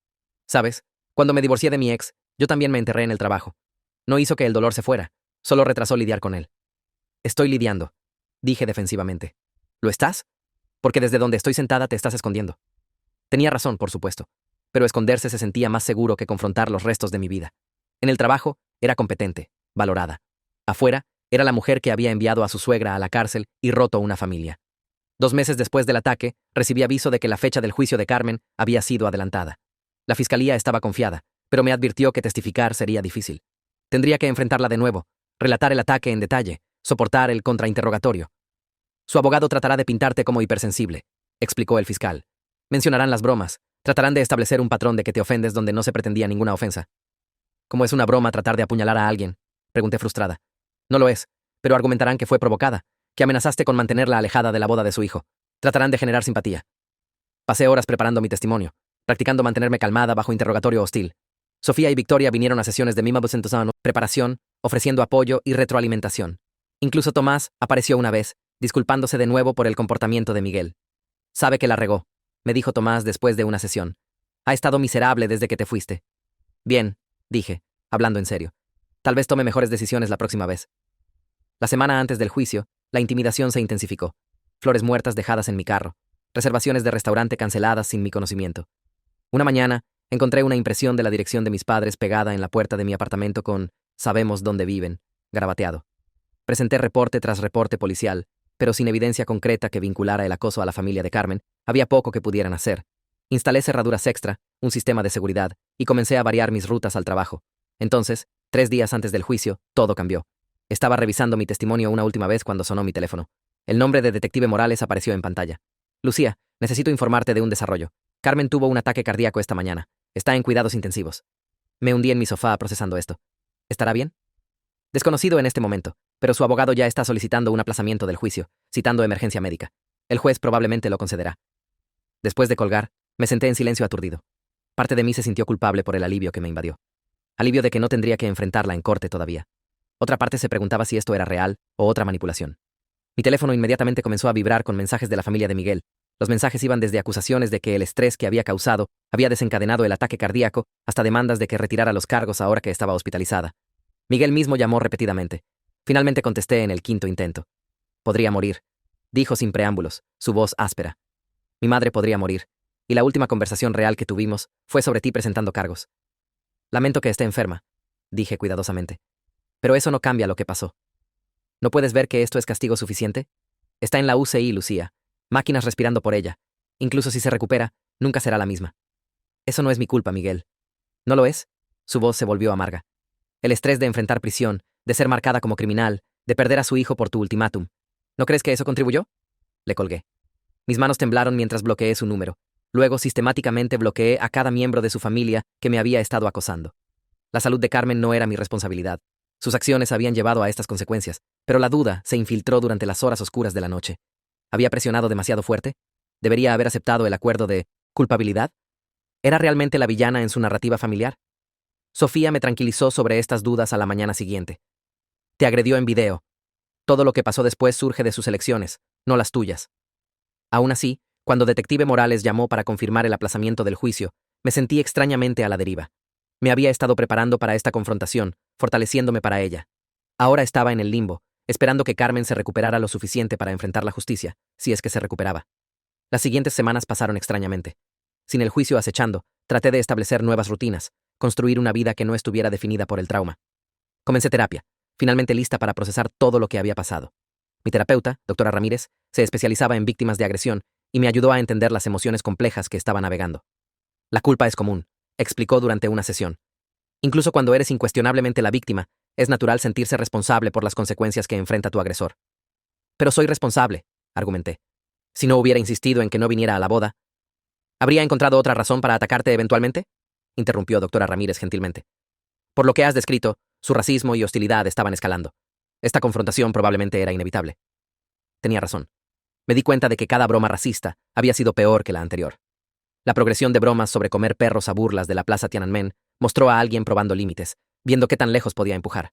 ¿Sabes? Cuando me divorcié de mi ex, yo también me enterré en el trabajo. No hizo que el dolor se fuera, solo retrasó lidiar con él. Estoy lidiando, dije defensivamente. ¿Lo estás? Porque desde donde estoy sentada te estás escondiendo. Tenía razón, por supuesto, pero esconderse se sentía más seguro que confrontar los restos de mi vida. En el trabajo, era competente, valorada. Afuera, era la mujer que había enviado a su suegra a la cárcel y roto una familia. 2 meses después del ataque, recibí aviso de que la fecha del juicio de Carmen había sido adelantada. La fiscalía estaba confiada, pero me advirtió que testificar sería difícil. Tendría que enfrentarla de nuevo, relatar el ataque en detalle, soportar el contrainterrogatorio. Su abogado tratará de pintarte como hipersensible, explicó el fiscal. Mencionarán las bromas, tratarán de establecer un patrón de que te ofendes donde no se pretendía ninguna ofensa. ¿Cómo es una broma tratar de apuñalar a alguien? Pregunté frustrada. No lo es, pero argumentarán que fue provocada, que amenazaste con mantenerla alejada de la boda de su hijo. Tratarán de generar simpatía. Pasé horas preparando mi testimonio, practicando mantenerme calmada bajo interrogatorio hostil. Sofía y Victoria vinieron a sesiones de Mima Bucentosano, preparación, ofreciendo apoyo y retroalimentación. Incluso Tomás apareció una vez, disculpándose de nuevo por el comportamiento de Miguel. Sabe que la regó, me dijo Tomás después de una sesión. Ha estado miserable desde que te fuiste. Bien, dije, hablando en serio. Tal vez tome mejores decisiones la próxima vez. La semana antes del juicio, la intimidación se intensificó. Flores muertas dejadas en mi carro. Reservaciones de restaurante canceladas sin mi conocimiento. Una mañana, encontré una impresión de la dirección de mis padres pegada en la puerta de mi apartamento con «Sabemos dónde viven», garabateado. Presenté reporte tras reporte policial, pero sin evidencia concreta que vinculara el acoso a la familia de Carmen, había poco que pudieran hacer. Instalé cerraduras extra, un sistema de seguridad, y comencé a variar mis rutas al trabajo. Entonces, 3 días antes del juicio, todo cambió. Estaba revisando mi testimonio una última vez cuando sonó mi teléfono. El nombre de Detective Morales apareció en pantalla. Lucía, necesito informarte de un desarrollo. Carmen tuvo un ataque cardíaco esta mañana. Está en cuidados intensivos. Me hundí en mi sofá procesando esto. ¿Estará bien? Desconocido en este momento, pero su abogado ya está solicitando un aplazamiento del juicio, citando emergencia médica. El juez probablemente lo concederá. Después de colgar, me senté en silencio aturdido. Parte de mí se sintió culpable por el alivio que me invadió. Alivio de que no tendría que enfrentarla en corte todavía. Otra parte se preguntaba si esto era real o otra manipulación. Mi teléfono inmediatamente comenzó a vibrar con mensajes de la familia de Miguel. Los mensajes iban desde acusaciones de que el estrés que había causado había desencadenado el ataque cardíaco hasta demandas de que retirara los cargos ahora que estaba hospitalizada. Miguel mismo llamó repetidamente. Finalmente contesté en el 5.º intento. Podría morir, dijo sin preámbulos, su voz áspera. Mi madre podría morir, y la última conversación real que tuvimos fue sobre ti presentando cargos. Lamento que esté enferma, dije cuidadosamente. Pero eso no cambia lo que pasó. ¿No puedes ver que esto es castigo suficiente? Está en la UCI, Lucía. Máquinas respirando por ella. Incluso si se recupera, nunca será la misma. Eso no es mi culpa, Miguel. ¿No lo es? Su voz se volvió amarga. El estrés de enfrentar prisión, de ser marcada como criminal, de perder a su hijo por tu ultimátum. ¿No crees que eso contribuyó? Le colgué. Mis manos temblaron mientras bloqueé su número. Luego sistemáticamente bloqueé a cada miembro de su familia que me había estado acosando. La salud de Carmen no era mi responsabilidad. Sus acciones habían llevado a estas consecuencias, pero la duda se infiltró durante las horas oscuras de la noche. ¿Había presionado demasiado fuerte? ¿Debería haber aceptado el acuerdo de culpabilidad? ¿Era realmente la villana en su narrativa familiar? Sofía me tranquilizó sobre estas dudas a la mañana siguiente. Te agredió en video. Todo lo que pasó después surge de sus elecciones, no las tuyas. Aún así, cuando Detective Morales llamó para confirmar el aplazamiento del juicio, me sentí extrañamente a la deriva. Me había estado preparando para esta confrontación, fortaleciéndome para ella. Ahora estaba en el limbo, esperando que Carmen se recuperara lo suficiente para enfrentar la justicia, si es que se recuperaba. Las siguientes semanas pasaron extrañamente. Sin el juicio acechando, traté de establecer nuevas rutinas, construir una vida que no estuviera definida por el trauma. Comencé terapia, finalmente lista para procesar todo lo que había pasado. Mi terapeuta, doctora Ramírez, se especializaba en víctimas de agresión y me ayudó a entender las emociones complejas que estaba navegando. La culpa es común, explicó durante una sesión. Incluso cuando eres incuestionablemente la víctima, Es natural sentirse responsable por las consecuencias que enfrenta tu agresor. Pero soy responsable, argumenté. Si no hubiera insistido en que no viniera a la boda, ¿habría encontrado otra razón para atacarte eventualmente? Interrumpió doctora Ramírez gentilmente. Por lo que has descrito, su racismo y hostilidad estaban escalando. Esta confrontación probablemente era inevitable. Tenía razón. Me di cuenta de que cada broma racista había sido peor que la anterior. La progresión de bromas sobre comer perros a burlas de la plaza Tiananmen mostró a alguien probando límites, viendo qué tan lejos podía empujar.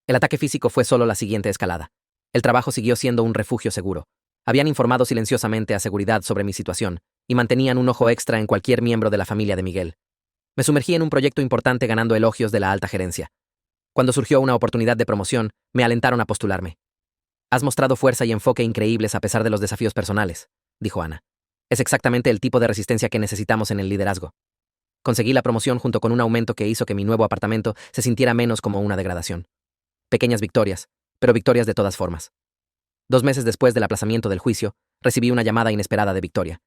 El ataque físico fue solo la siguiente escalada. El trabajo siguió siendo un refugio seguro. Habían informado silenciosamente a seguridad sobre mi situación y mantenían un ojo extra en cualquier miembro de la familia de Miguel. Me sumergí en un proyecto importante ganando elogios de la alta gerencia. Cuando surgió una oportunidad de promoción, me alentaron a postularme. Has mostrado fuerza y enfoque increíbles a pesar de los desafíos personales, dijo Ana. Es exactamente el tipo de resistencia que necesitamos en el liderazgo. Conseguí la promoción junto con un aumento que hizo que mi nuevo apartamento se sintiera menos como una degradación. Pequeñas victorias, pero victorias de todas formas. 2 meses después del aplazamiento del juicio, recibí una llamada inesperada de Victoria.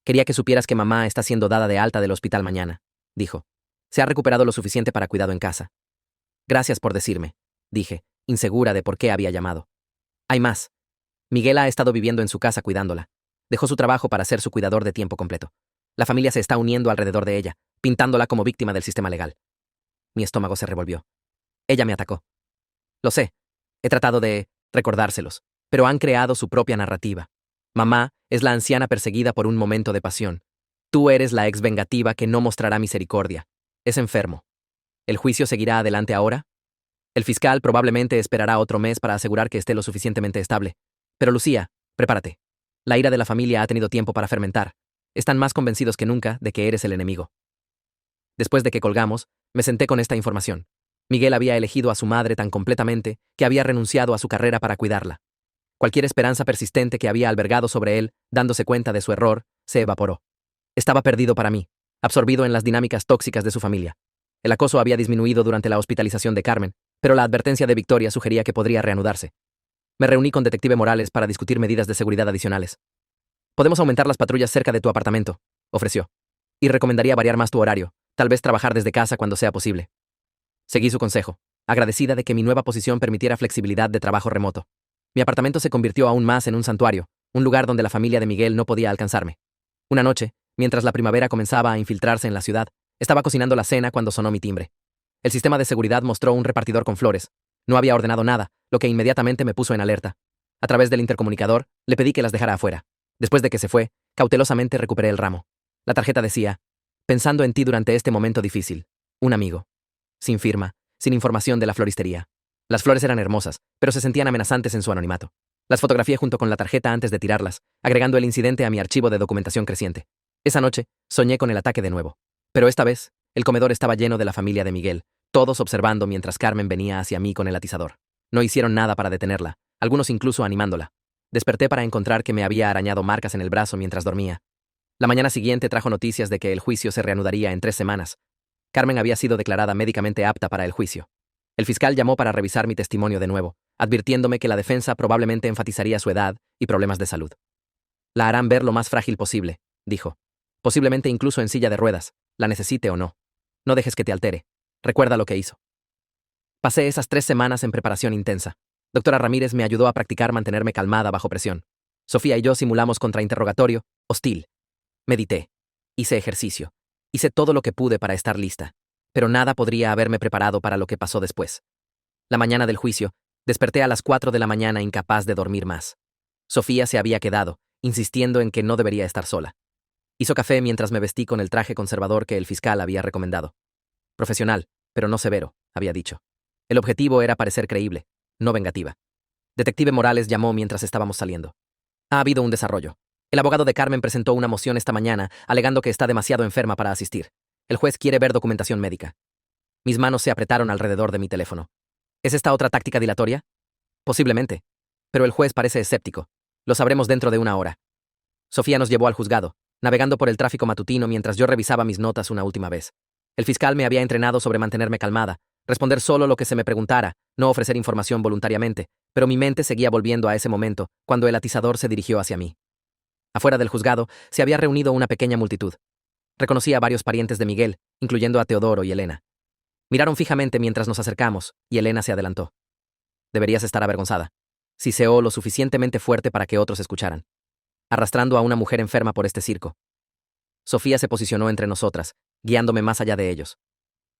Quería que supieras que mamá está siendo dada de alta del hospital mañana, dijo. Se ha recuperado lo suficiente para cuidado en casa. Gracias por decirme, dije, insegura de por qué había llamado. Hay más. Miguel ha estado viviendo en su casa cuidándola. Dejó su trabajo para ser su cuidador de tiempo completo. La familia se está uniendo alrededor de ella, pintándola como víctima del sistema legal. Mi estómago se revolvió. Ella me atacó. Lo sé. He tratado de recordárselos, pero han creado su propia narrativa. Mamá es la anciana perseguida por un momento de pasión. Tú eres la ex vengativa que no mostrará misericordia. Es enfermo. ¿El juicio seguirá adelante ahora? El fiscal probablemente esperará otro mes para asegurar que esté lo suficientemente estable. Pero Lucía, prepárate. La ira de la familia ha tenido tiempo para fermentar. Están más convencidos que nunca de que eres el enemigo. Después de que colgamos, me senté con esta información. Miguel había elegido a su madre tan completamente que había renunciado a su carrera para cuidarla. Cualquier esperanza persistente que había albergado sobre él, dándose cuenta de su error, se evaporó. Estaba perdido para mí, absorbido en las dinámicas tóxicas de su familia. El acoso había disminuido durante la hospitalización de Carmen, pero la advertencia de Victoria sugería que podría reanudarse. Me reuní con Detective Morales para discutir medidas de seguridad adicionales. Podemos aumentar las patrullas cerca de tu apartamento, ofreció. Y recomendaría variar más tu horario, tal vez trabajar desde casa cuando sea posible. Seguí su consejo, agradecida de que mi nueva posición permitiera flexibilidad de trabajo remoto. Mi apartamento se convirtió aún más en un santuario, un lugar donde la familia de Miguel no podía alcanzarme. Una noche, mientras la primavera comenzaba a infiltrarse en la ciudad, estaba cocinando la cena cuando sonó mi timbre. El sistema de seguridad mostró un repartidor con flores. No había ordenado nada, lo que inmediatamente me puso en alerta. A través del intercomunicador, le pedí que las dejara afuera. Después de que se fue, cautelosamente recuperé el ramo. La tarjeta decía, pensando en ti durante este momento difícil. Un amigo. Sin firma, sin información de la floristería. Las flores eran hermosas, pero se sentían amenazantes en su anonimato. Las fotografié junto con la tarjeta antes de tirarlas, agregando el incidente a mi archivo de documentación creciente. Esa noche, soñé con el ataque de nuevo. Pero esta vez, el comedor estaba lleno de la familia de Miguel, todos observando mientras Carmen venía hacia mí con el atizador. No hicieron nada para detenerla, algunos incluso animándola. Desperté para encontrar que me había arañado marcas en el brazo mientras dormía. La mañana siguiente trajo noticias de que el juicio se reanudaría en 3 semanas. Carmen había sido declarada médicamente apta para el juicio. El fiscal llamó para revisar mi testimonio de nuevo, advirtiéndome que la defensa probablemente enfatizaría su edad y problemas de salud. La harán ver lo más frágil posible, dijo. Posiblemente incluso en silla de ruedas, la necesite o no. No dejes que te altere. Recuerda lo que hizo. Pasé esas 3 semanas en preparación intensa. Doctora Ramírez me ayudó a practicar mantenerme calmada bajo presión. Sofía y yo simulamos contrainterrogatorio, hostil. Medité. Hice ejercicio. Hice todo lo que pude para estar lista. Pero nada podría haberme preparado para lo que pasó después. La mañana del juicio, desperté a las 4 de la mañana incapaz de dormir más. Sofía se había quedado, insistiendo en que no debería estar sola. Hizo café mientras me vestí con el traje conservador que el fiscal había recomendado. Profesional, pero no severo, había dicho. El objetivo era parecer creíble, no vengativa. Detective Morales llamó mientras estábamos saliendo. Ha habido un desarrollo. El abogado de Carmen presentó una moción esta mañana, alegando que está demasiado enferma para asistir. El juez quiere ver documentación médica. Mis manos se apretaron alrededor de mi teléfono. ¿Es esta otra táctica dilatoria? Posiblemente. Pero el juez parece escéptico. Lo sabremos dentro de 1 hora. Sofía nos llevó al juzgado, navegando por el tráfico matutino mientras yo revisaba mis notas una última vez. El fiscal me había entrenado sobre mantenerme calmada, responder solo lo que se me preguntara, no ofrecer información voluntariamente, pero mi mente seguía volviendo a ese momento, cuando el atizador se dirigió hacia mí. Afuera del juzgado se había reunido una pequeña multitud. Reconocí a varios parientes de Miguel, incluyendo a Teodoro y Elena. Miraron fijamente mientras nos acercamos, y Elena se adelantó. Deberías estar avergonzada. Siseó lo suficientemente fuerte para que otros escucharan. Arrastrando a una mujer enferma por este circo. Sofía se posicionó entre nosotras, guiándome más allá de ellos.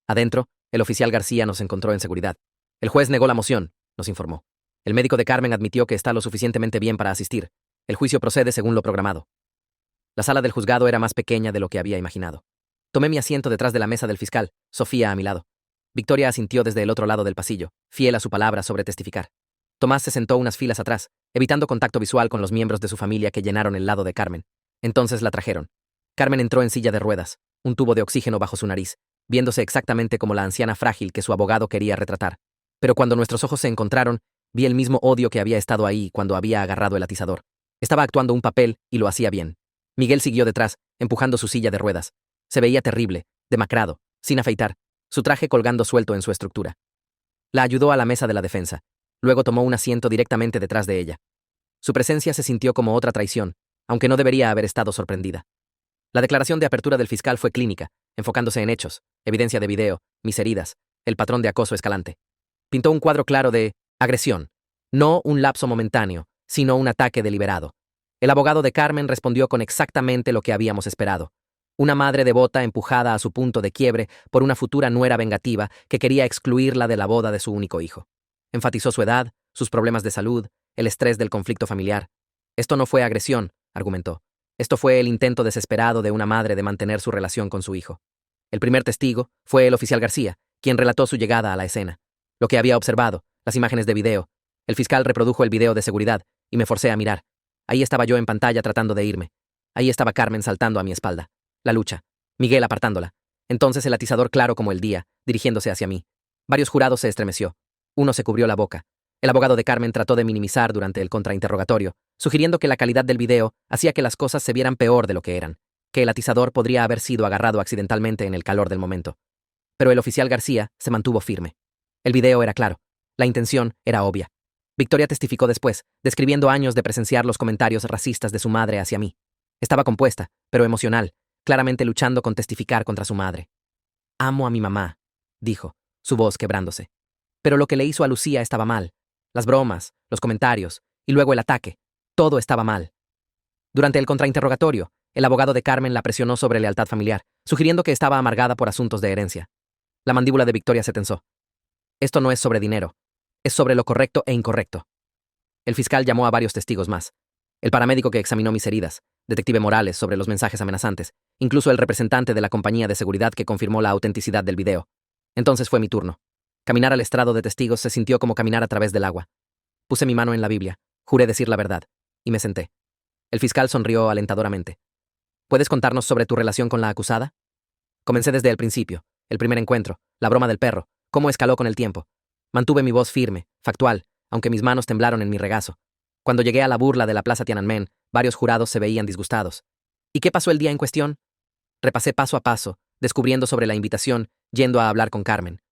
Adentro, el oficial García nos encontró en seguridad. El juez negó la moción, nos informó. El médico de Carmen admitió que está lo suficientemente bien para asistir. El juicio procede según lo programado. La sala del juzgado era más pequeña de lo que había imaginado. Tomé mi asiento detrás de la mesa del fiscal, Sofía a mi lado. Victoria asintió desde el otro lado del pasillo, fiel a su palabra sobre testificar. Tomás se sentó unas filas atrás, evitando contacto visual con los miembros de su familia que llenaron el lado de Carmen. Entonces la trajeron. Carmen entró en silla de ruedas, un tubo de oxígeno bajo su nariz, viéndose exactamente como la anciana frágil que su abogado quería retratar. Pero cuando nuestros ojos se encontraron, vi el mismo odio que había estado ahí cuando había agarrado el atizador. Estaba actuando un papel y lo hacía bien. Miguel siguió detrás, empujando su silla de ruedas. Se veía terrible, demacrado, sin afeitar, su traje colgando suelto en su estructura. La ayudó a la mesa de la defensa. Luego tomó un asiento directamente detrás de ella. Su presencia se sintió como otra traición, aunque no debería haber estado sorprendida. La declaración de apertura del fiscal fue clínica, enfocándose en hechos, evidencia de video, mis heridas, el patrón de acoso escalante. Pintó un cuadro claro de agresión, no un lapso momentáneo, sino un ataque deliberado. El abogado de Carmen respondió con exactamente lo que habíamos esperado. Una madre devota empujada a su punto de quiebre por una futura nuera vengativa que quería excluirla de la boda de su único hijo. Enfatizó su edad, sus problemas de salud, el estrés del conflicto familiar. Esto no fue agresión, argumentó. Esto fue el intento desesperado de una madre de mantener su relación con su hijo. El primer testigo fue el oficial García, quien relató su llegada a la escena. Lo que había observado, las imágenes de video. El fiscal reprodujo el video de seguridad y me forcé a mirar. Ahí estaba yo en pantalla tratando de irme. Ahí estaba Carmen saltando a mi espalda. La lucha. Miguel apartándola. Entonces el atizador claro como el día, dirigiéndose hacia mí. Varios jurados se estremeció. Uno se cubrió la boca. El abogado de Carmen trató de minimizar durante el contrainterrogatorio, sugiriendo que la calidad del video hacía que las cosas se vieran peor de lo que eran, que el atizador podría haber sido agarrado accidentalmente en el calor del momento. Pero el oficial García se mantuvo firme. El video era claro. La intención era obvia. Victoria testificó después, describiendo años de presenciar los comentarios racistas de su madre hacia mí. Estaba compuesta, pero emocional, claramente luchando con testificar contra su madre. Amo a mi mamá, dijo, su voz quebrándose. Pero lo que le hizo a Lucía estaba mal. Las bromas, los comentarios, y luego el ataque. Todo estaba mal. Durante el contrainterrogatorio, el abogado de Carmen la presionó sobre lealtad familiar, sugiriendo que estaba amargada por asuntos de herencia. La mandíbula de Victoria se tensó. Esto no es sobre dinero. Es sobre lo correcto e incorrecto. El fiscal llamó a varios testigos más. El paramédico que examinó mis heridas, detective Morales sobre los mensajes amenazantes, incluso el representante de la compañía de seguridad que confirmó la autenticidad del video. Entonces fue mi turno. Caminar al estrado de testigos se sintió como caminar a través del agua. Puse mi mano en la Biblia, juré decir la verdad, y me senté. El fiscal sonrió alentadoramente. ¿Puedes contarnos sobre tu relación con la acusada? Comencé desde el principio, el primer encuentro, la broma del perro, cómo escaló con el tiempo. Mantuve mi voz firme, factual, aunque mis manos temblaron en mi regazo. Cuando llegué a la burla de la Plaza Tiananmen, varios jurados se veían disgustados. ¿Y qué pasó el día en cuestión? Repasé paso a paso, descubriendo sobre la invitación, yendo a hablar con Carmen.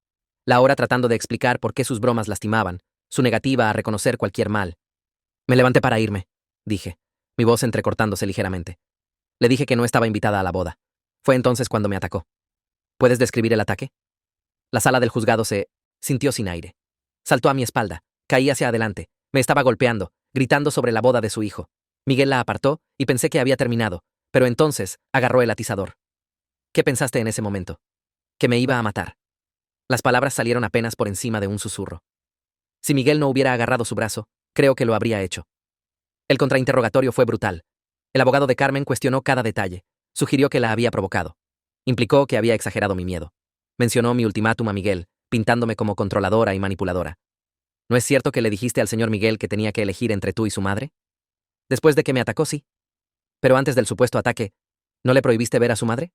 La hora tratando de explicar por qué sus bromas lastimaban, su negativa a reconocer cualquier mal. Me levanté para irme, dije, mi voz entrecortándose ligeramente. Le dije que no estaba invitada a la boda. Fue entonces cuando me atacó. ¿Puedes describir el ataque? La sala del juzgado se sintió sin aire. Saltó a mi espalda, caí hacia adelante, me estaba golpeando, gritando sobre la boda de su hijo. Miguel la apartó y pensé que había terminado, pero entonces agarró el atizador. ¿Qué pensaste en ese momento? Que me iba a matar. Las palabras salieron apenas por encima de un susurro. Si Miguel no hubiera agarrado su brazo, creo que lo habría hecho. El contrainterrogatorio fue brutal. El abogado de Carmen cuestionó cada detalle, sugirió que la había provocado. Implicó que había exagerado mi miedo. Mencionó mi ultimátum a Miguel, pintándome como controladora y manipuladora. ¿No es cierto que le dijiste al señor Miguel que tenía que elegir entre tú y su madre? Después de que me atacó, sí. Pero antes del supuesto ataque, ¿no le prohibiste ver a su madre?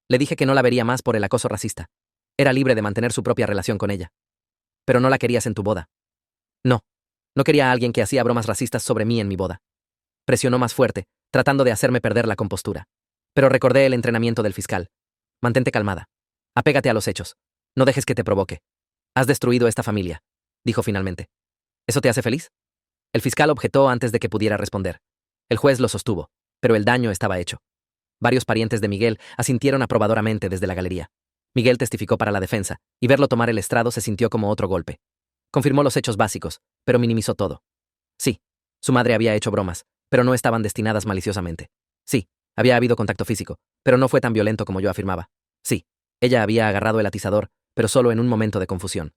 Le dije que no la vería más por el acoso racista. Era libre de mantener su propia relación con ella. Pero no la querías en tu boda. No. No quería a alguien que hacía bromas racistas sobre mí en mi boda. Presionó más fuerte, tratando de hacerme perder la compostura. Pero recordé el entrenamiento del fiscal. Mantente calmada. Apégate a los hechos. No dejes que te provoque. Has destruido esta familia, dijo finalmente. ¿Eso te hace feliz? El fiscal objetó antes de que pudiera responder. El juez lo sostuvo, pero el daño estaba hecho. Varios parientes de Miguel asintieron aprobadoramente desde la galería. Miguel testificó para la defensa, y verlo tomar el estrado se sintió como otro golpe. Confirmó los hechos básicos, pero minimizó todo. Sí, su madre había hecho bromas, pero no estaban destinadas maliciosamente. Sí, había habido contacto físico, pero no fue tan violento como yo afirmaba. Sí, ella había agarrado el atizador, pero solo en un momento de confusión.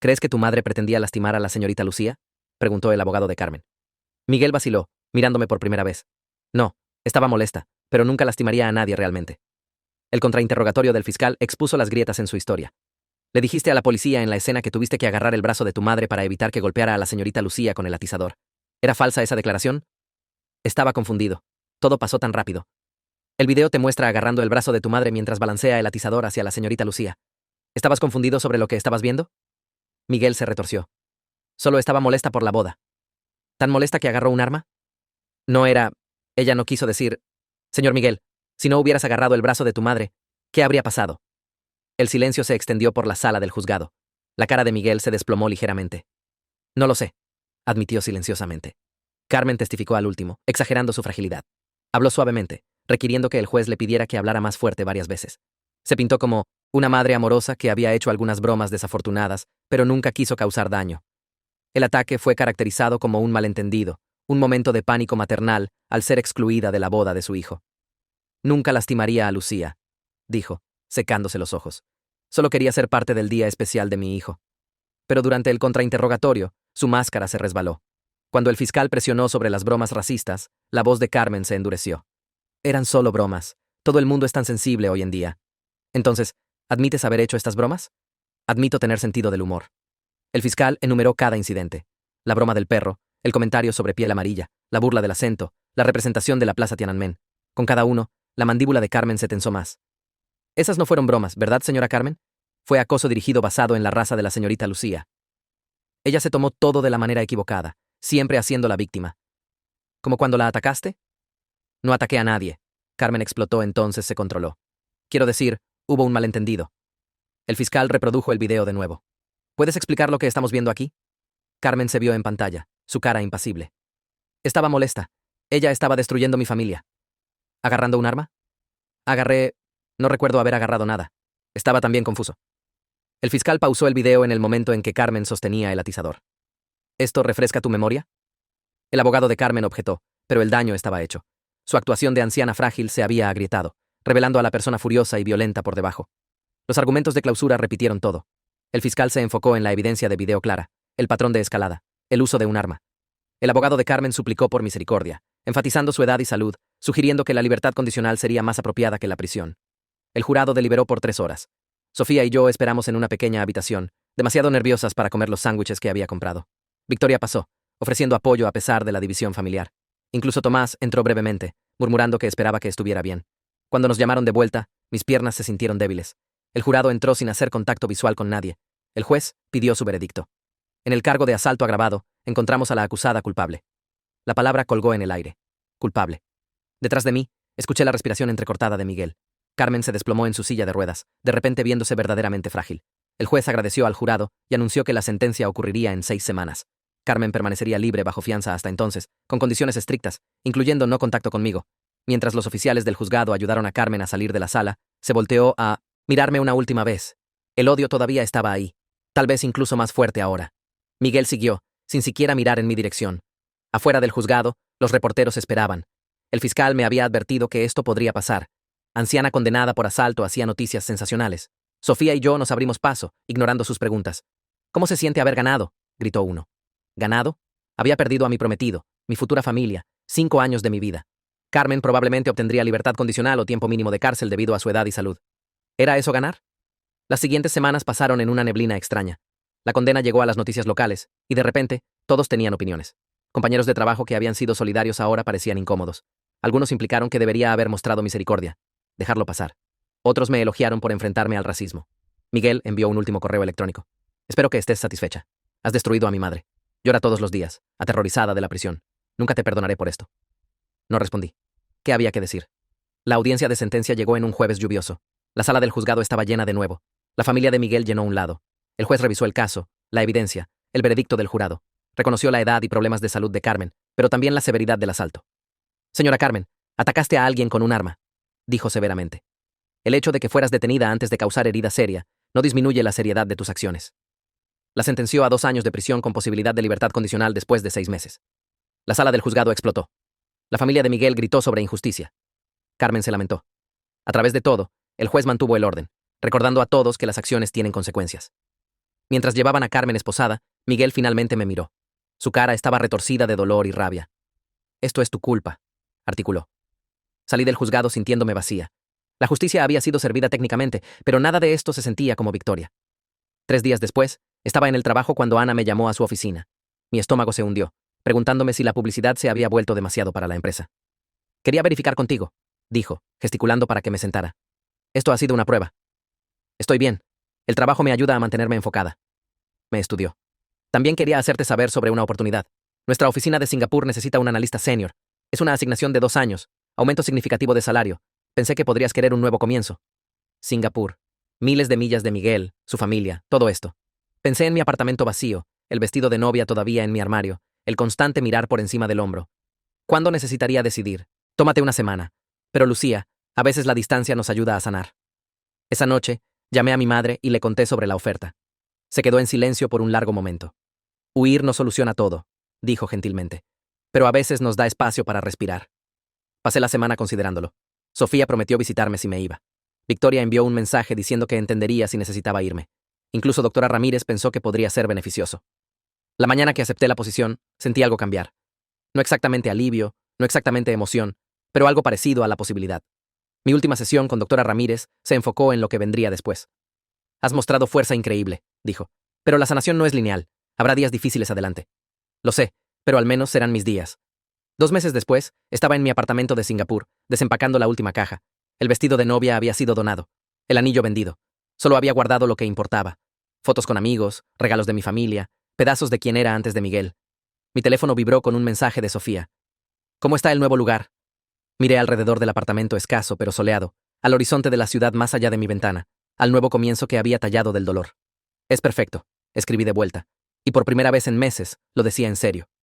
¿Crees que tu madre pretendía lastimar a la señorita Lucía?, preguntó el abogado de Carmen. Miguel vaciló, mirándome por primera vez. No, estaba molesta, pero nunca lastimaría a nadie realmente. El contrainterrogatorio del fiscal expuso las grietas en su historia. Le dijiste a la policía en la escena que tuviste que agarrar el brazo de tu madre para evitar que golpeara a la señorita Lucía con el atizador. ¿Era falsa esa declaración? Estaba confundido. Todo pasó tan rápido. El video te muestra agarrando el brazo de tu madre mientras balancea el atizador hacia la señorita Lucía. ¿Estabas confundido sobre lo que estabas viendo? Miguel se retorció. Solo estaba molesta por la boda. ¿Tan molesta que agarró un arma? No era... Ella no quiso decir... Señor Miguel, si no hubieras agarrado el brazo de tu madre, ¿qué habría pasado? El silencio se extendió por la sala del juzgado. La cara de Miguel se desplomó ligeramente. No lo sé, admitió silenciosamente. Carmen testificó al último, exagerando su fragilidad. Habló suavemente, requiriendo que el juez le pidiera que hablara más fuerte varias veces. Se pintó como una madre amorosa que había hecho algunas bromas desafortunadas, pero nunca quiso causar daño. El ataque fue caracterizado como un malentendido, un momento de pánico maternal al ser excluida de la boda de su hijo. Nunca lastimaría a Lucía, dijo, secándose los ojos. Solo quería ser parte del día especial de mi hijo. Pero durante el contrainterrogatorio, su máscara se resbaló. Cuando el fiscal presionó sobre las bromas racistas, la voz de Carmen se endureció. Eran solo bromas. Todo el mundo es tan sensible hoy en día. Entonces, ¿admites haber hecho estas bromas? Admito tener sentido del humor. El fiscal enumeró cada incidente. La broma del perro, el comentario sobre piel amarilla, la burla del acento, la representación de la Plaza Tiananmen. Con cada uno, la mandíbula de Carmen se tensó más. Esas no fueron bromas, ¿verdad, señora Carmen? Fue acoso dirigido basado en la raza de la señorita Lucía. Ella se tomó todo de la manera equivocada, siempre haciendo la víctima. ¿Como cuando la atacaste? No ataqué a nadie. Carmen explotó, entonces se controló. Quiero decir, hubo un malentendido. El fiscal reprodujo el video de nuevo. ¿Puedes explicar lo que estamos viendo aquí? Carmen se vio en pantalla, su cara impasible. Estaba molesta. Ella estaba destruyendo mi familia. ¿Agarrando un arma? Agarré... No recuerdo haber agarrado nada. Estaba también confuso. El fiscal pausó el video en el momento en que Carmen sostenía el atizador. ¿Esto refresca tu memoria? El abogado de Carmen objetó, pero el daño estaba hecho. Su actuación de anciana frágil se había agrietado, revelando a la persona furiosa y violenta por debajo. Los argumentos de clausura repitieron todo. El fiscal se enfocó en la evidencia de video clara, el patrón de escalada, el uso de un arma. El abogado de Carmen suplicó por misericordia, enfatizando su edad y salud, sugiriendo que la libertad condicional sería más apropiada que la prisión. El jurado deliberó por 3 horas. Sofía y yo esperamos en una pequeña habitación, demasiado nerviosas para comer los sándwiches que había comprado. Victoria pasó, ofreciendo apoyo a pesar de la división familiar. Incluso Tomás entró brevemente, murmurando que esperaba que estuviera bien. Cuando nos llamaron de vuelta, mis piernas se sintieron débiles. El jurado entró sin hacer contacto visual con nadie. El juez pidió su veredicto. En el cargo de asalto agravado, encontramos a la acusada culpable. La palabra colgó en el aire. Culpable. Detrás de mí, escuché la respiración entrecortada de Miguel. Carmen se desplomó en su silla de ruedas, de repente viéndose verdaderamente frágil. El juez agradeció al jurado y anunció que la sentencia ocurriría en 6 semanas. Carmen permanecería libre bajo fianza hasta entonces, con condiciones estrictas, incluyendo no contacto conmigo. Mientras los oficiales del juzgado ayudaron a Carmen a salir de la sala, se volteó a mirarme una última vez. El odio todavía estaba ahí, tal vez incluso más fuerte ahora. Miguel siguió, sin siquiera mirar en mi dirección. Afuera del juzgado, los reporteros esperaban. El fiscal me había advertido que esto podría pasar. Anciana condenada por asalto hacía noticias sensacionales. Sofía y yo nos abrimos paso, ignorando sus preguntas. ¿Cómo se siente haber ganado?, gritó uno. ¿Ganado? Había perdido a mi prometido, mi futura familia, 5 años de mi vida. Carmen probablemente obtendría libertad condicional o tiempo mínimo de cárcel debido a su edad y salud. ¿Era eso ganar? Las siguientes semanas pasaron en una neblina extraña. La condena llegó a las noticias locales, y de repente, todos tenían opiniones. Compañeros de trabajo que habían sido solidarios ahora parecían incómodos. Algunos implicaron que debería haber mostrado misericordia. Dejarlo pasar. Otros me elogiaron por enfrentarme al racismo. Miguel envió un último correo electrónico. Espero que estés satisfecha. Has destruido a mi madre. Llora todos los días, aterrorizada de la prisión. Nunca te perdonaré por esto. No respondí. ¿Qué había que decir? La audiencia de sentencia llegó en un jueves lluvioso. La sala del juzgado estaba llena de nuevo. La familia de Miguel llenó un lado. El juez revisó el caso, la evidencia, el veredicto del jurado. Reconoció la edad y problemas de salud de Carmen, pero también la severidad del asalto. Señora Carmen, atacaste a alguien con un arma, dijo severamente. El hecho de que fueras detenida antes de causar herida seria no disminuye la seriedad de tus acciones. La sentenció a 2 años de prisión con posibilidad de libertad condicional después de 6 meses. La sala del juzgado explotó. La familia de Miguel gritó sobre injusticia. Carmen se lamentó. A través de todo, el juez mantuvo el orden, recordando a todos que las acciones tienen consecuencias. Mientras llevaban a Carmen esposada, Miguel finalmente me miró. Su cara estaba retorcida de dolor y rabia. «Esto es tu culpa», articuló. Salí del juzgado sintiéndome vacía. La justicia había sido servida técnicamente, pero nada de esto se sentía como victoria. 3 días después, estaba en el trabajo cuando Ana me llamó a su oficina. Mi estómago se hundió, preguntándome si la publicidad se había vuelto demasiado para la empresa. «Quería verificar contigo», dijo, gesticulando para que me sentara. «Esto ha sido una prueba. Estoy bien. El trabajo me ayuda a mantenerme enfocada». Me estudió. «También quería hacerte saber sobre una oportunidad. Nuestra oficina de Singapur necesita un analista senior. Es una asignación de 2 años, aumento significativo de salario. Pensé que podrías querer un nuevo comienzo». Singapur. Miles de millas de Miguel, su familia, todo esto. Pensé en mi apartamento vacío, el vestido de novia todavía en mi armario, el constante mirar por encima del hombro. ¿Cuándo necesitaría decidir? Tómate una semana. Pero Lucía, a veces la distancia nos ayuda a sanar. Esa noche, llamé a mi madre y le conté sobre la oferta. Se quedó en silencio por un largo momento. «Huir no soluciona todo», dijo gentilmente. «Pero a veces nos da espacio para respirar». Pasé la semana considerándolo. Sofía prometió visitarme si me iba. Victoria envió un mensaje diciendo que entendería si necesitaba irme. Incluso doctora Ramírez pensó que podría ser beneficioso. La mañana que acepté la posición, sentí algo cambiar. No exactamente alivio, no exactamente emoción, pero algo parecido a la posibilidad. Mi última sesión con doctora Ramírez se enfocó en lo que vendría después. «Has mostrado fuerza increíble», dijo. «Pero la sanación no es lineal. Habrá días difíciles adelante». «Lo sé, pero al menos serán mis días». 2 meses después, estaba en mi apartamento de Singapur, desempacando la última caja. El vestido de novia había sido donado. El anillo vendido. Solo había guardado lo que importaba. Fotos con amigos, regalos de mi familia, pedazos de quien era antes de Miguel. Mi teléfono vibró con un mensaje de Sofía. «¿Cómo está el nuevo lugar?» Miré alrededor del apartamento escaso pero soleado, al horizonte de la ciudad más allá de mi ventana, al nuevo comienzo que había tallado del dolor. «Es perfecto», escribí de vuelta, y por primera vez en meses lo decía en serio.